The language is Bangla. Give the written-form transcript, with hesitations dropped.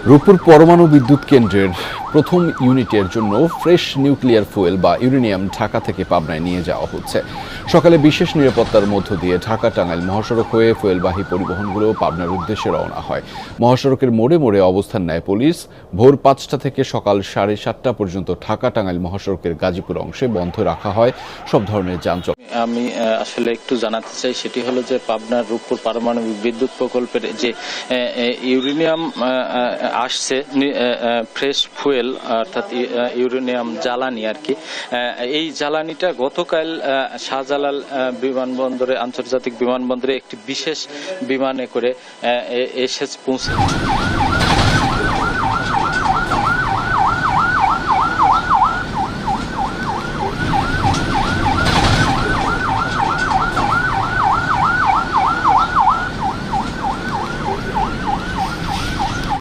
রূপপুর পরমাণু বিদ্যুৎ কেন্দ্রের প্রথম ইউনিটের জন্য ফ্রেশ নিউক্লিয়ার ফুয়েল বা ইউরেনিয়াম ঢাকা থেকে পাবনায় নিয়ে যাওয়া হচ্ছে। সকালে বিশেষ নিরাপত্তার মধ্য দিয়ে ঢাকা টাঙ্গাইল মহাসড়ক হয়ে ফুয়েলবাহী পরিবহনগুলো পাবনার উদ্দেশ্যে রওনা হয়। মহাসড়কের মোড়ে মোড়ে অবস্থান নেয় পুলিশ। ভোর ৫টা থেকে সকাল ৭:৩০ পর্যন্ত ঢাকা টাঙ্গাইল মহাসড়কের গাজীপুর অংশে বন্ধ রাখা হয় সব ধরনের যানজট। আমি আসলে একটু জানাতে চাই, সেটি হলো যে পাবনার রূপপুর পারমাণবিক বিদ্যুৎ প্রকল্পের যে ইউরেনিয়াম আসছে, ফ্রেশ ফুয়েল অর্থাৎ ইউরেনিয়াম জ্বালানি আর কি, এই জ্বালানিটা গতকাল শাহজালাল বিমানবন্দরে, আন্তর্জাতিক বিমানবন্দরে একটি বিশেষ বিমানে করে এসে পৌঁছে।